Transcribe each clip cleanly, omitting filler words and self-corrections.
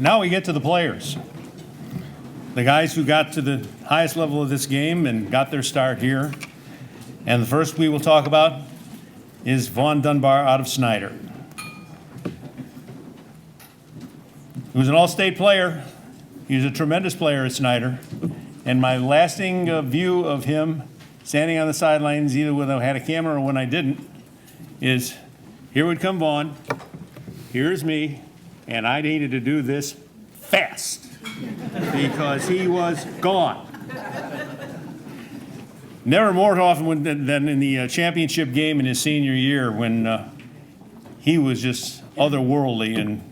now we get to the players. The guys who got to the highest level of this game and got their start here. And the first we will talk about is Vaughn Dunbar out of Snyder. He was an all-state player. He was a tremendous player at Snyder. And my lasting view of him standing on the sidelines, either when I had a camera or when I didn't, is here would come Vaughn, here's me, and I needed to do this fast because he was gone. Never more often than in the championship game in his senior year when he was just otherworldly and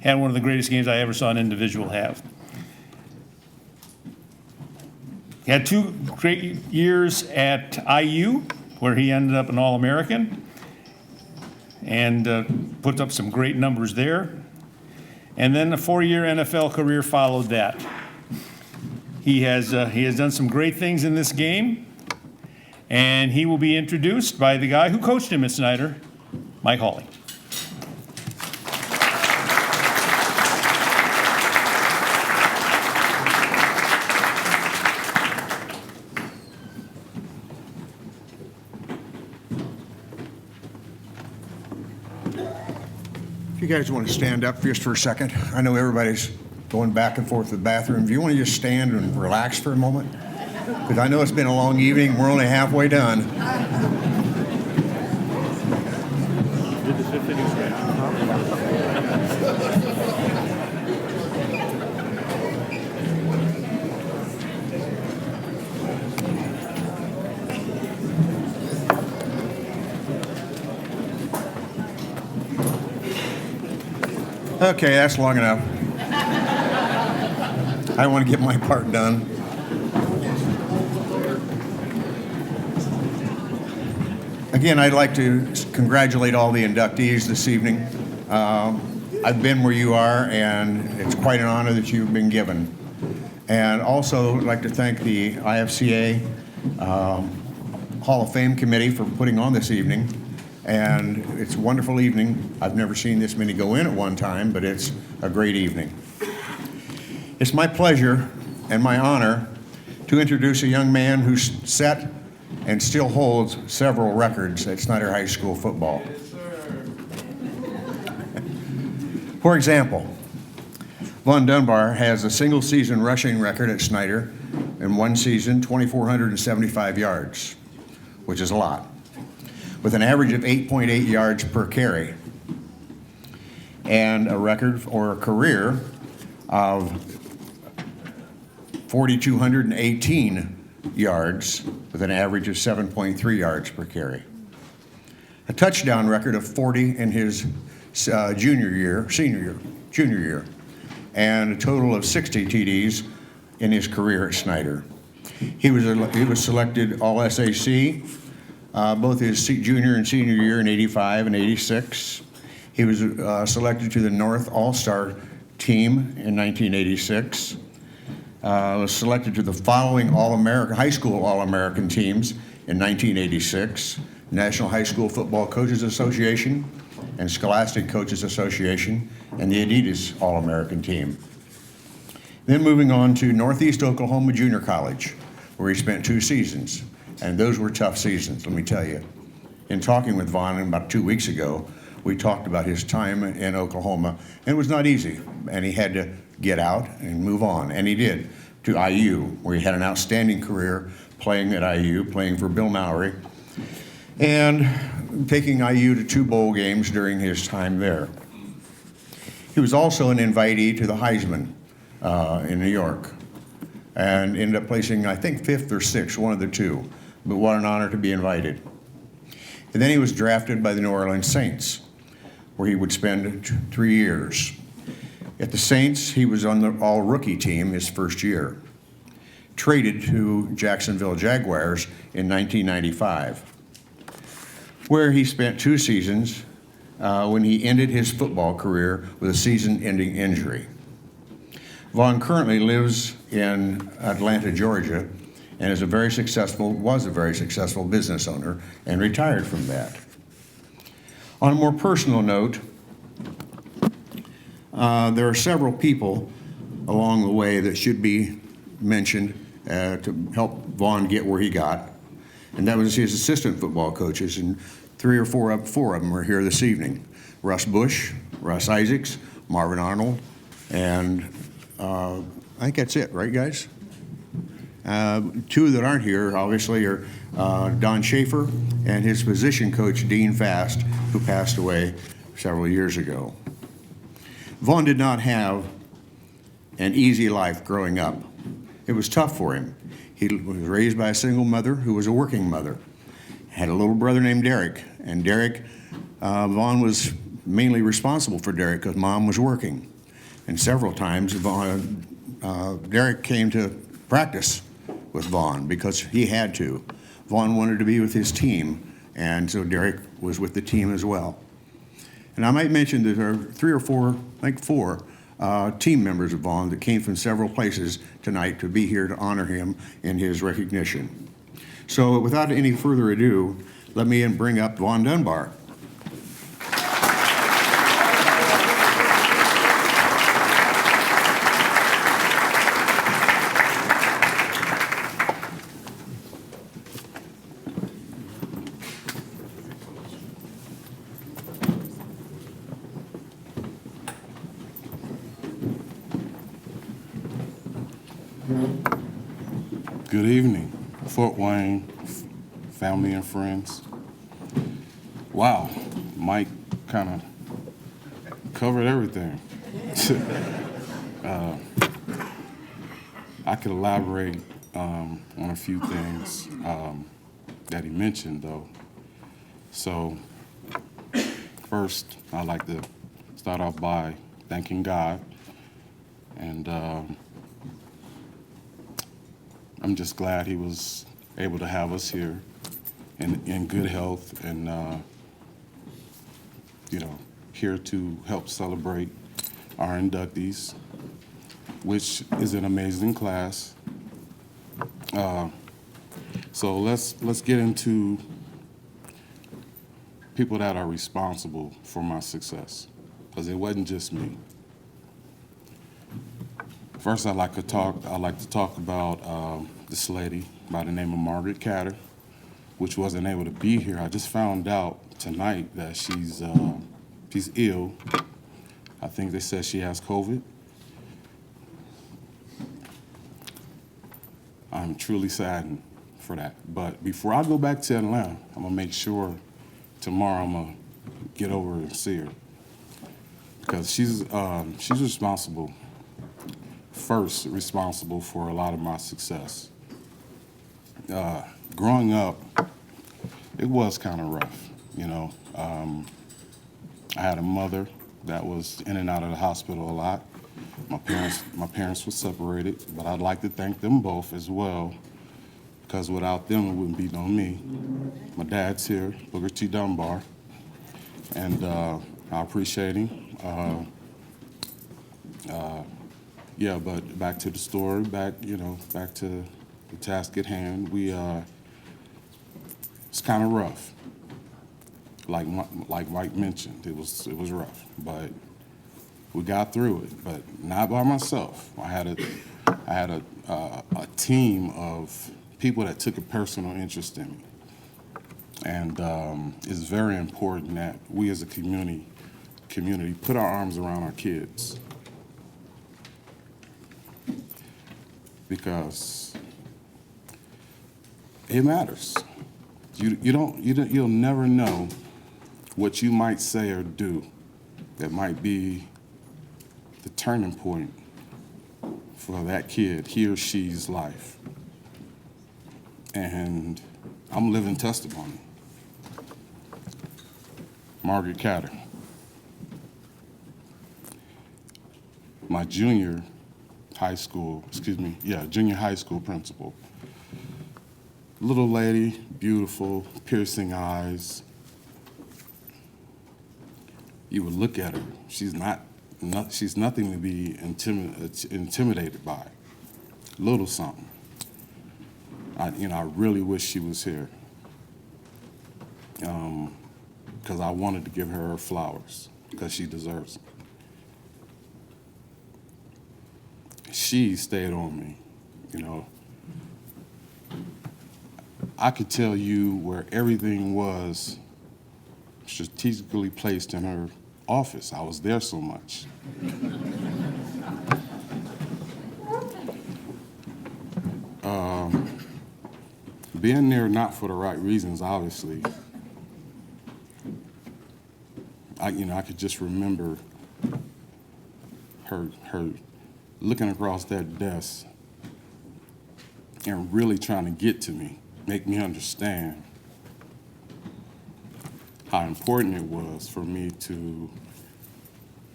had one of the greatest games I ever saw an individual have. He had 2 great years at IU, where he ended up an All-American and put up some great numbers there. And then a 4-year NFL career followed that. He has done some great things in this game, and he will be introduced by the guy who coached him at Snyder, Mike Hawley. If you guys want to stand up just for a second, I know everybody's going back and forth to the bathroom. If you want to just stand and relax for a moment, because I know it's been a long evening. We're only halfway done. Okay, that's long enough. I want to get my part done. Again, I'd like to congratulate all the inductees this evening. I've been where you are, and it's quite an honor that you've been given. And also, I'd like to thank the IFCA Hall of Fame Committee for putting on this evening. And it's a wonderful evening. I've never seen this many go in at one time, but it's a great evening. It's my pleasure and my honor to introduce a young man who set and still holds several records at Snyder High School football. Yes, sir. For example, Vaughn Dunbar has a single season rushing record at Snyder in one season, 2,475 yards, which is a lot, with an average of 8.8 yards per carry, and a record or a career of 4,218 yards with an average of 7.3 yards per carry. A touchdown record of 40 in his junior year, and a total of 60 TDs in his career at Snyder. He was selected All-SAC both his junior and senior year in '85 and '86. He was selected to the North All-Star team in 1986. Was selected to the following All-American, high school All-American teams in 1986, National High School Football Coaches Association and Scholastic Coaches Association, and the Adidas All-American team. Then moving on to Northeast Oklahoma Junior College, where he spent 2 seasons. And those were tough seasons, let me tell you. In talking with Vaughn about 2 weeks ago, we talked about his time in Oklahoma, and it was not easy. And he had to get out and move on, and he did, to IU, where he had an outstanding career playing at IU, playing for Bill Mowry, and taking IU to 2 bowl games during his time there. He was also an invitee to the Heisman in New York, and ended up placing, I think, 5th or 6th, one of the 2. But what an honor to be invited. And then he was drafted by the New Orleans Saints, where he would spend 3 years. At the Saints, he was on the all-rookie team his first year. Traded to Jacksonville Jaguars in 1995, where he spent 2 seasons when he ended his football career with a season-ending injury. Vaughn currently lives in Atlanta, Georgia, and was a very successful business owner and retired from that. On a more personal note, there are several people along the way that should be mentioned to help Vaughn get where he got, and that was his assistant football coaches, and four of them are here this evening. Russ Bush, Russ Isaacs, Marvin Arnold, and I think that's it, right, guys? Two that aren't here, obviously, are Don Schaefer and his position coach, Dean Fast, who passed away several years ago. Vaughn did not have an easy life growing up. It was tough for him. He was raised by a single mother who was a working mother. Had a little brother named Derek, and Vaughn was mainly responsible for Derek because Mom was working. And several times, Derek came to practice with Vaughn because he had to. Vaughn wanted to be with his team, and so Derek was with the team as well. And I might mention that there are four team members of Vaughn that came from several places tonight to be here to honor him in his recognition. So without any further ado, let me bring up Vaughn Dunbar. Good evening, Fort Wayne, family and friends. Wow, Mike kind of covered everything. I could elaborate on a few things that he mentioned, though. So, first, I'd like to start off by thanking God, and I'm just glad he was able to have us here in good health and, here to help celebrate our inductees, which is an amazing class. So let's get into people that are responsible for my success, because it wasn't just me. First, I'd like to talk about this lady by the name of Margaret Catter, which wasn't able to be here. I just found out tonight that she's ill. I think they said she has COVID. I'm truly saddened for that. But before I go back to Atlanta, I'm gonna make sure tomorrow I'm gonna get over and see her, because she's responsible for a lot of my success. Growing up, it was kind of rough, I had a mother that was in and out of the hospital a lot. My parents were separated, but I'd like to thank them both as well, because without them, it wouldn't be no me. My dad's here, Booker T. Dunbar, and I appreciate him. Yeah, but back to the story, back to the task at hand. It's kind of rough. Like Mike mentioned, it was rough, but we got through it. But not by myself. I had a team of people that took a personal interest in me, and it's very important that we as a community put our arms around our kids, because it matters. You'll never know what you might say or do that might be the turning point for that kid, he or she's life. And I'm living testimony. Margaret Catter. My junior high school principal. Little lady, beautiful, piercing eyes. You would look at her. She's nothing to be intimidated by. Little something. I really wish she was here, because I wanted to give her flowers, because she deserves them. she stayed on me, you know. I could tell you where everything was strategically placed in her office. I was there so much. Being there not for the right reasons, obviously. I could just remember her looking across that desk and really trying to get to me, make me understand how important it was for me to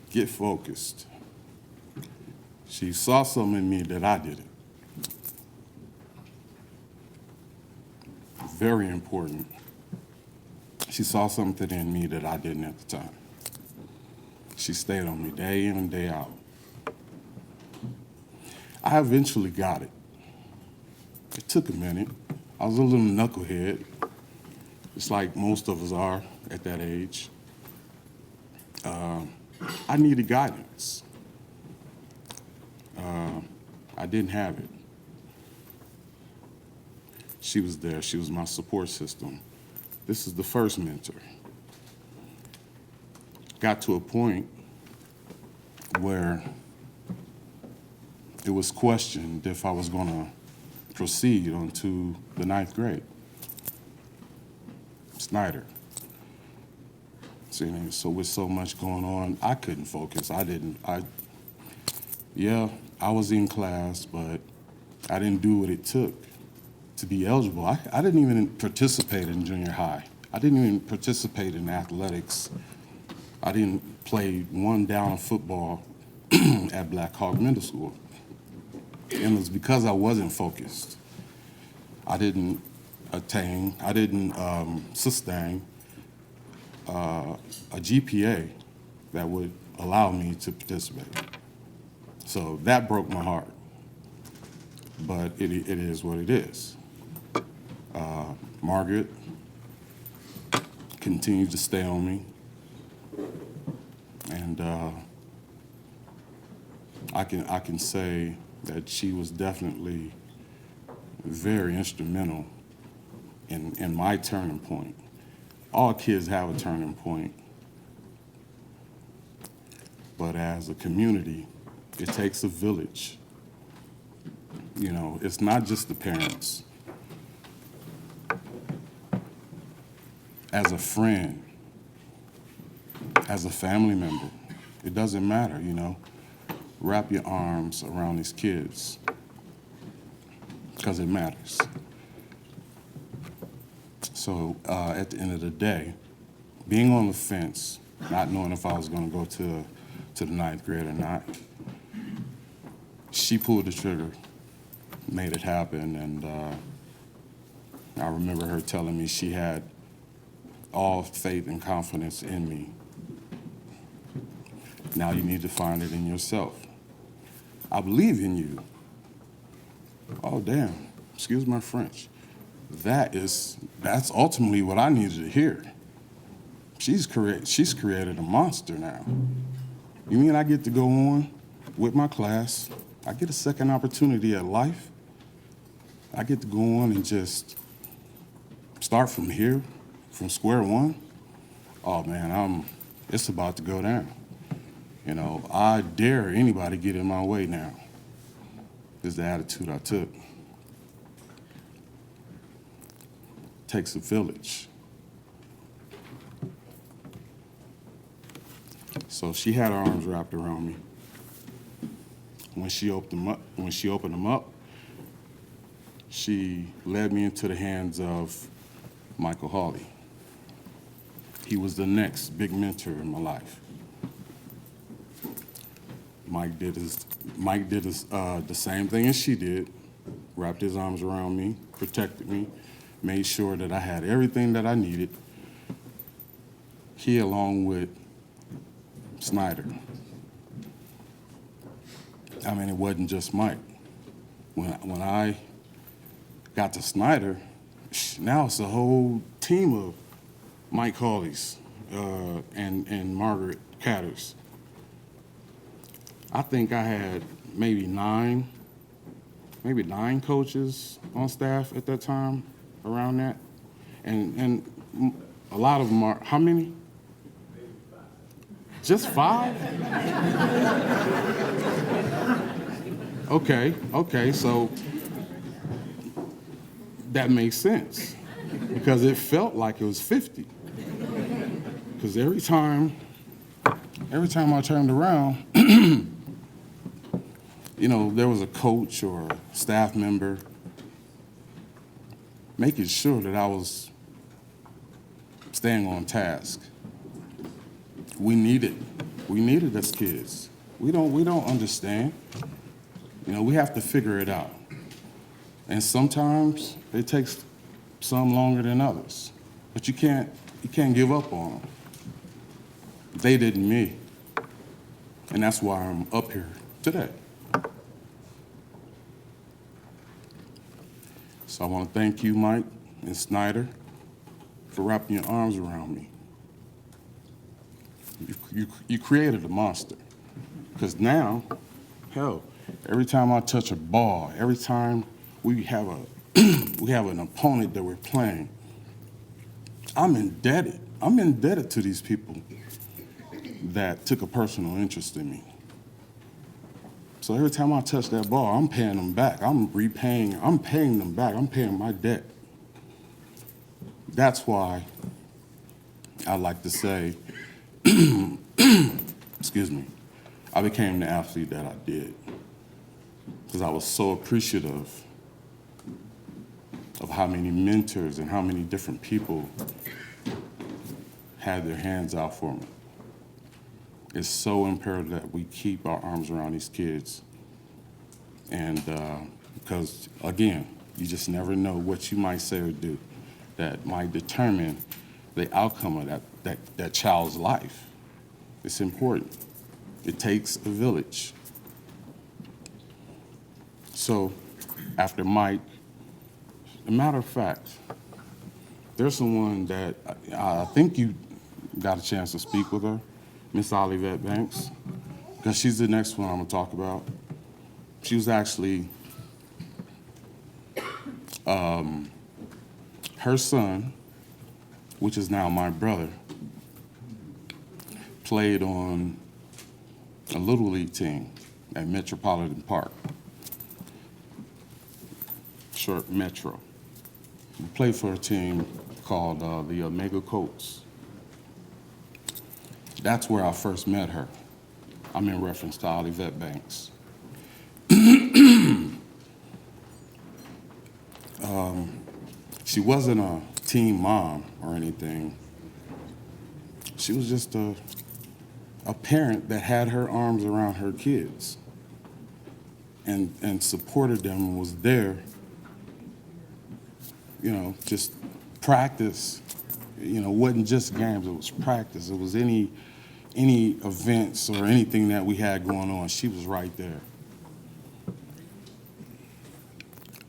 get focused. She saw something in me that I didn't. Very important. She saw something in me that I didn't at the time. She stayed on me day in and day out. I eventually got it. It took a minute. I was a little knucklehead, just like most of us are at that age. I needed guidance. I didn't have it. She was there. She was my support system. This is the first mentor. Got to a point where it was questioned if I was going to proceed onto the 9th grade. Snyder. See, so with so much going on, I couldn't focus. I was in class, but I didn't do what it took to be eligible. I didn't even participate in junior high. I didn't even participate in athletics. I didn't play one down of football at Black Hawk Middle School. And it was because I wasn't focused. I didn't sustain a GPA that would allow me to participate. So that broke my heart. But it is what it is. Margaret continued to stay on me. And I can say that she was definitely very instrumental in my turning point. All kids have a turning point. But as a community, it takes a village. You know, it's not just the parents. As a friend, as a family member, it doesn't matter, you know. Wrap your arms around these kids because it matters. So at the end of the day, being on the fence, not knowing if I was going to go to the 9th grade or not, she pulled the trigger, made it happen, and I remember her telling me she had all faith and confidence in me. Now you need to find it in yourself. I believe in you. Oh, damn, excuse my French. That's ultimately what I needed to hear. She's created a monster now. You mean I get to go on with my class? I get a second opportunity at life? I get to go on and just start from here, from square one? Oh man, it's about to go down. You know, I dare anybody get in my way now. Is the attitude I took. Takes a village. So she had her arms wrapped around me. When she opened them up, she led me into the hands of Michael Hawley. He was the next big mentor in my life. Mike did the same thing as she did, wrapped his arms around me, protected me, made sure that I had everything that I needed. He, along with Snyder. I mean, it wasn't just Mike. When I got to Snyder, now it's a whole team of Mike Hawleys and Margaret Catters. I think I had maybe nine coaches on staff at that time, around that. And a lot of them are, how many? Just 5? Okay, so that makes sense because it felt like it was 50. Because every time I turned around, you know, there was a coach or a staff member making sure that I was staying on task. We need it as kids. We don't understand. You know, we have to figure it out. And sometimes it takes some longer than others. But you can't give up on them. They didn't me. And that's why I'm up here today. So I want to thank you, Mike and Snyder, for wrapping your arms around me. You created a monster. Because now, hell, every time I touch a ball, every time we have an opponent that we're playing, I'm indebted. I'm indebted to these people that took a personal interest in me. So every time I touch that ball, I'm paying them back. I'm paying them back. I'm paying my debt. That's why I like to say, excuse me, I became the athlete that I did because I was so appreciative of how many mentors and how many different people had their hands out for me. It's so imperative that we keep our arms around these kids. And because, again, you just never know what you might say or do that might determine the outcome of that child's life. It's important. It takes a village. So after Mike, a matter of fact, there's someone that I think you got a chance to speak with her, Miss Olivette Banks, because she's the next one I'm gonna talk about. She was actually, her son, which is now my brother, played on a Little League team at Metropolitan Park, short Metro. We played for a team called the Omega Colts. That's where I first met her. I'm in reference to Olivette Banks. She wasn't a teen mom or anything. She was just a parent that had her arms around her kids and supported them and was there, you know, just practice. You know, it wasn't just games, it was practice. It was any events or anything that we had going on, she was right there.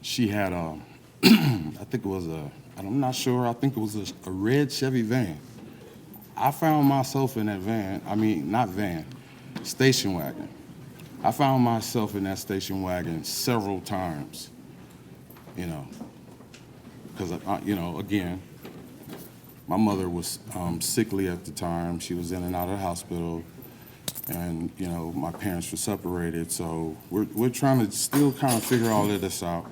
She had I think it was I'm not sure, I think it was a red Chevy van. I found myself in that van, not van, station wagon. I found myself in that station wagon several times, you know, because, you know, again, my mother was sickly at the time. She was in and out of the hospital, and, you know, my parents were separated, so we're trying to still kind of figure all of this out.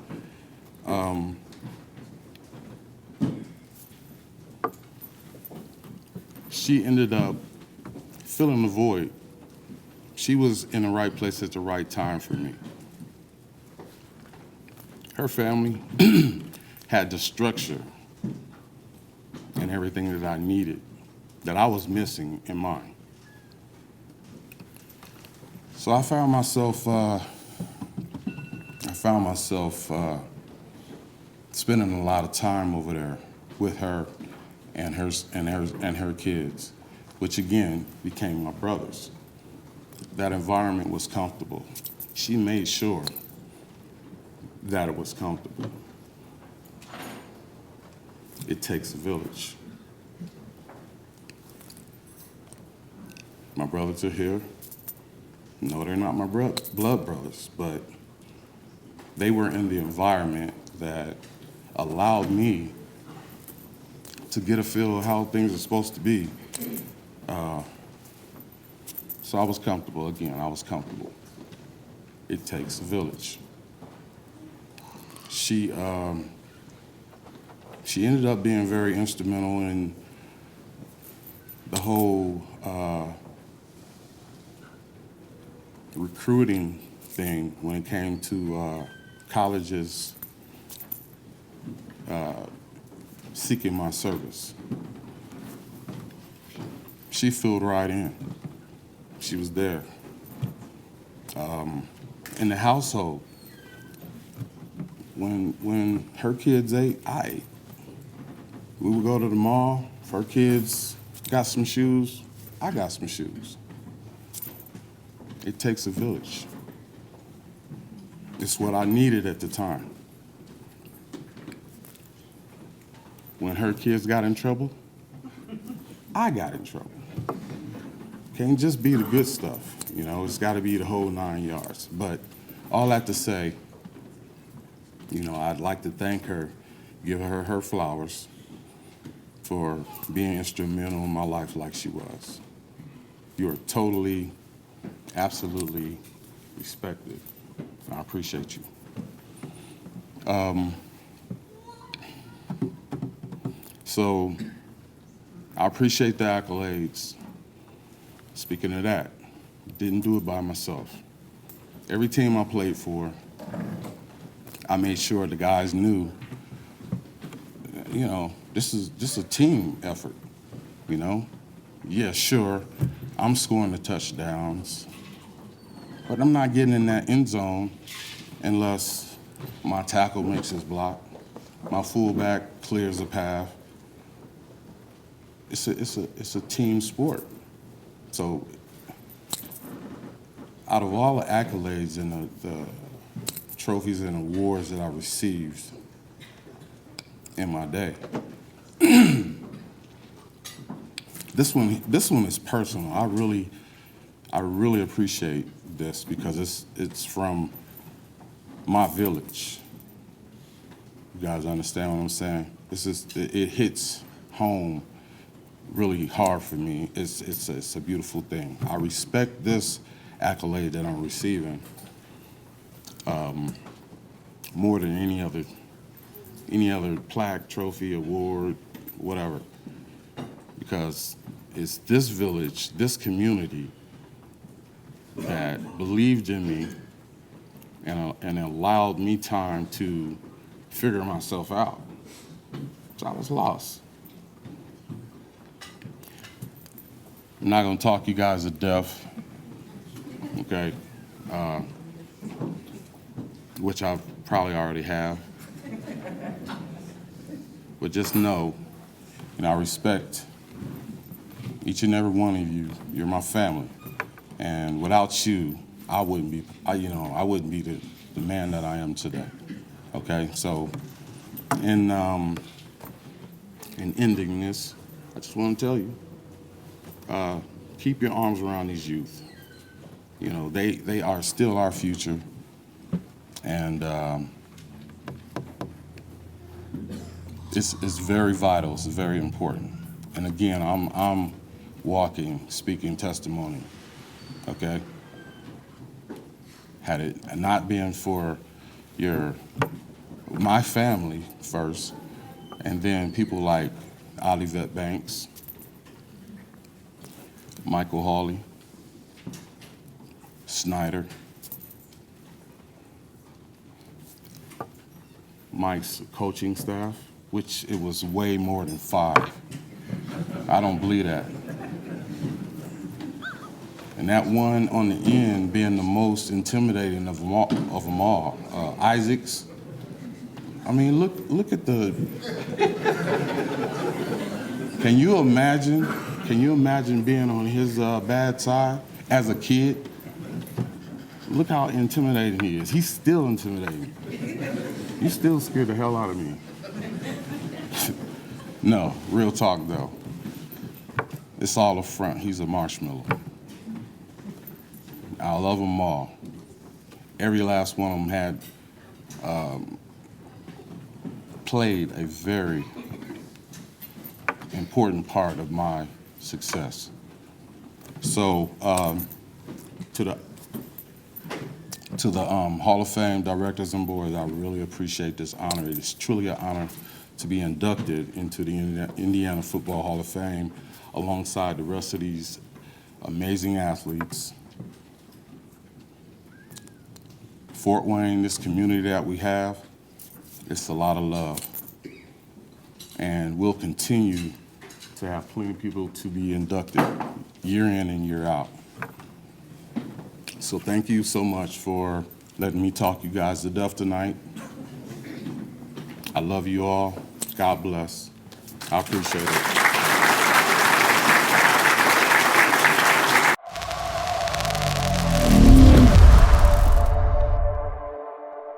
She ended up filling the void. She was in the right place at the right time for me. Her family had the structure and everything that I needed, that I was missing in mine. So I found myself spending a lot of time over there with her and her kids, which again became my brothers. That environment was comfortable. She made sure that it was comfortable. It takes a village. My brothers are here. No, they're not my blood brothers, but they were in the environment that allowed me to get a feel of how things are supposed to be. So I was comfortable. Again, I was comfortable. It takes a village. She ended up being very instrumental in the whole recruiting thing when it came to colleges seeking my service. She filled right in. She was there. In the household, when her kids ate, I ate. We would go to the mall. If her kids got some shoes, I got some shoes. It takes a village. It's what I needed at the time. When her kids got in trouble, I got in trouble. Can't just be the good stuff, you know, it's gotta be the whole 9 yards. But all that to say, you know, I'd like to thank her, give her her flowers for being instrumental in my life like she was. You're totally, absolutely respected. I appreciate you. So I appreciate the accolades. Speaking of that, didn't do it by myself. Every team I played for, I made sure the guys knew, you know, this is a team effort, you know? Yeah, sure, I'm scoring the touchdowns, but I'm not getting in that end zone unless my tackle makes his block, my fullback clears the path. It's a team sport. So out of all the accolades and the trophies and awards that I received in my day, this one is personal. I really appreciate this because it's from my village. You guys understand what I'm saying? It hits home really hard for me. It's a beautiful thing. I respect this accolade that I'm receiving more than any other plaque, trophy, award, whatever, because it's this village, this community that believed in me and allowed me time to figure myself out. So I was lost. I'm not gonna talk you guys to death, okay? Which I probably already have. But just know, you know, I respect each and every one of you. You're my family. And without you, I wouldn't be the man that I am today, okay? So in ending this, I just wanna tell you, keep your arms around these youth. You know, they are still our future, and it's very vital. It's very important. And again, I'm walking, speaking testimony. Okay. Had it not been for my family first, and then people like Olivette Banks, Michael Hawley, Snyder, Mike's coaching staff, which it was way more than 5. I don't believe that. And that one on the end being the most intimidating of them all, Isaacs. I mean, look at the. Can you imagine being on his bad side as a kid? Look how intimidating he is. He's still intimidating. You still scared the hell out of me. No, real talk though. It's all a front. He's a marshmallow. I love them all. Every last one of them had played a very important part of my success. So to the Hall of Fame directors and boards, I really appreciate this honor. It is truly an honor to be inducted into the Indiana Football Hall of Fame alongside the rest of these amazing athletes. Fort Wayne, this community that we have, it's a lot of love. And we'll continue to have plenty of people to be inducted year in and year out. So thank you so much for letting me talk you guys to death tonight. I love you all. God bless. I appreciate it.